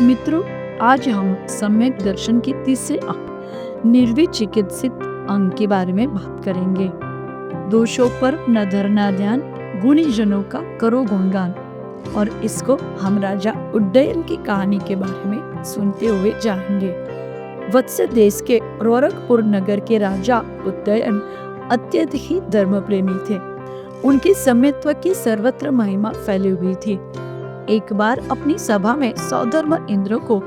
मित्रों, आज हम सम्यक दर्शन के तीसरे अंग निर्विचिकित्सित अंग के बारे में बात करेंगे। दोषों पर न धरना ध्यान, गुणीजनों का करो गुणगान। और इसको हम राजा उड्डयन की कहानी के बारे में सुनते हुए जाएंगे। वत्स देश के रोरकपुर नगर के राजा उड्डयन अत्यधिक ही धर्म प्रेमी थे। उनकी सम्यत्व की सर्वत्र महिमा फैली हुई थी। एक बार अपनी सभा में सौधर्म इंद्र को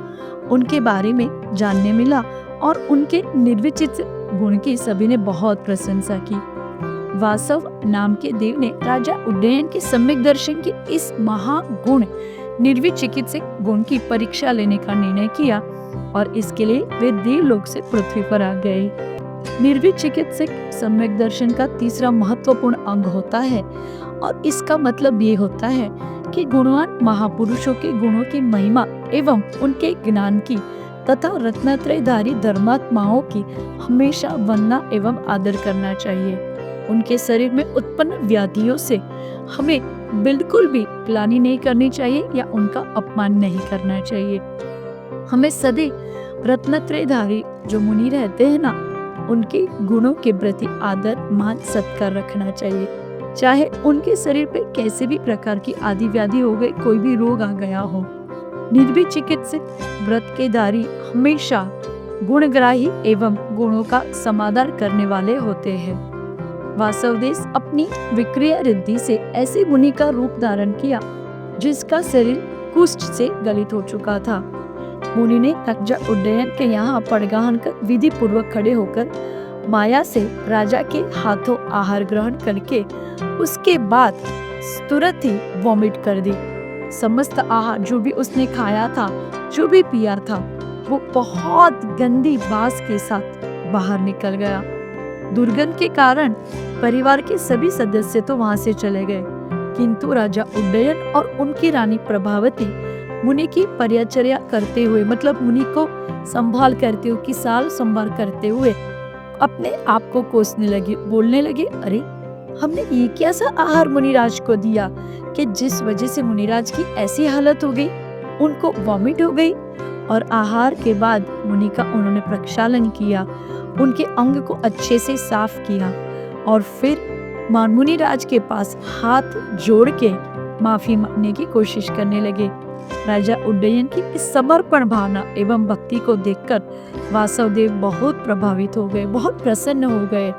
उनके बारे में जानने मिला और उनके निर्विचित गुण की सभी ने बहुत प्रशंसा की। वासव नाम के देव ने राजा उड्डयन के सम्यक दर्शन के इस महागुण निर्विचिकित्सिक गुण की परीक्षा लेने का निर्णय किया और इसके लिए वे देवलोक से पृथ्वी पर आ गए। निर्विचिकित्सिक सम्यक दर्शन का तीसरा महत्वपूर्ण अंग होता है और इसका मतलब ये होता है कि गुणवान महापुरुषों के गुणों की महिमा एवं उनके ज्ञान की तथा रत्नत्रयधारी धर्मात्माओं की हमेशा वंदना एवं आदर करना चाहिए। उनके शरीर में उत्पन्न व्याधियों से हमें बिल्कुल भी ग्लानि नहीं करनी चाहिए या उनका अपमान नहीं करना चाहिए। हमें सदैव रत्नत्रयधारी जो मुनि रहते हैं ना, उनके गुणों के प्रति आदर मान सत्कार रखना चाहिए। चाहे उनके शरीर पे कैसे भी प्रकार की आदि व्याधि हो गई, कोई भी रोग आ गया हो। निर्विचिकित्सित व्रत के धारी हमेशा गुणग्राही एवं गुणों का समादर करने वाले होते हैं। वासवदेश अपनी विक्रिया रिद्धि से ऐसे मुनि का रूप धारण किया जिसका शरीर कुष्ठ से गलित हो चुका था। मुनि ने राजा उड्डयन के यहाँ पड़गाहन कर विधि पूर्वक खड़े होकर माया से राजा के हाथों आहार ग्रहण करके उसके बाद तुरंत ही वॉमिट कर दी। समस्त आहार जो भी उसने खाया था, जो भी पिया था, वो बहुत गंदी बास के साथ बाहर निकल गया। दुर्गंध के कारण परिवार के सभी सदस्य तो वहां से चले गए, किंतु राजा उड्डयन और उनकी रानी प्रभावती मुनि की परिचर्या करते हुए, मतलब मुनि को संभाल करते हुए, किसाल संभाल करते हुए अपने आप को कोसने लगे, बोलने लगे, अरे हमने ये क्या सा आहार मुनिराज को दिया कि जिस वजह से मुनिराज की ऐसी हालत हो गई, उनको वॉमिट हो गई। और आहार के बाद मुनि का उन्होंने प्रक्षालन किया, उनके अंग को अच्छे से साफ किया और फिर मुनिराज के पास हाथ जोड़ के माफी मांगने की कोशिश करने लगे। राजा उड्डयन की इस समर्पण भावना एवं भक्ति को देखकर वासवदेव बहुत प्रभावित हो गए, बहुत प्रसन्न हो गए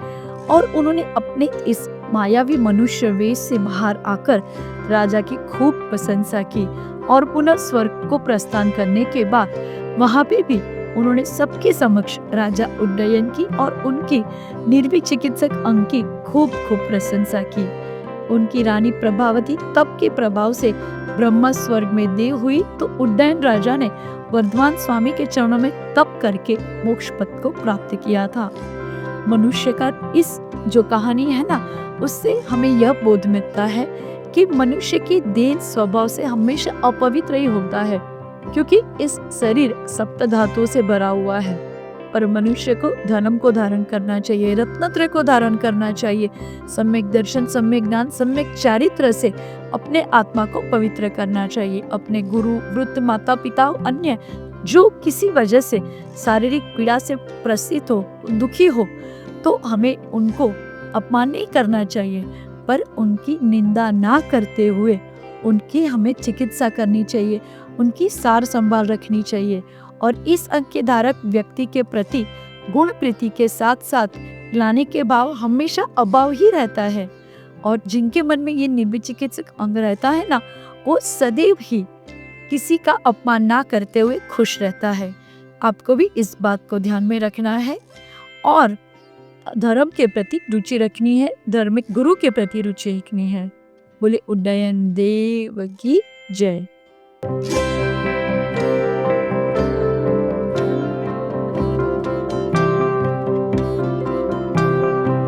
और उन्होंने अपने इस मायावी मनुष्य वेश से बाहर आकर राजा की खूब प्रशंसा की और पुनः स्वर्ग को प्रस्थान करने के बाद वहां पे भी उन्होंने सबके समक्ष राजा उड्डयन की और उनकी निर्विचिकित्सक अंग की खूब प्रशंसा की। उनकी रानी प्रभावती तप के प्रभाव से ब्रह्मा स्वर्ग में देव हुई तो उड्डयन राजा ने वर्धमान स्वामी के चरणों में तप करके मोक्ष पद को प्राप्त किया था। मनुष्य का इस जो कहानी है ना, उससे हमें यह बोध मिलता है कि मनुष्य की देह स्वभाव से हमेशा अपवित्र ही होता है, क्योंकि इस शरीर सप्त धातुओं से भरा हुआ है। पर मनुष्य को धर्म को धारण करना चाहिए, रत्नत्रय को धारण करना चाहिए, सम्यक दर्शन, सम्यक ज्ञान, सम्यक चारित्र से अपने आत्मा को पवित्र करना चाहिए। अपने गुरु, वृद्ध, माता पिता, अन्य जो किसी वजह से शारीरिक पीड़ा से प्रसिद्ध हो, दुखी हो, तो हमें उनको अपमान नहीं करना चाहिए, पर उनकी निंदा ना करते हुए उनकी हमें चिकित्सा करनी चाहिए, उनकी सार संभाल रखनी चाहिए। और इस अंग के धारक व्यक्ति के प्रति गुण प्रीति के साथ साथ ग्लानि के भाव हमेशा अभाव ही रहता है। और जिनके मन में ये निर्विचिकित्सिक अंग रहता है ना, वो सदैव ही किसी का अपमान ना करते हुए खुश रहता है। आपको भी इस बात को ध्यान में रखना है और धर्म के प्रति रुचि रखनी है, धार्मिक गुरु के प्रति रुचि रखनी है। बोले उड्डयन देव की जय।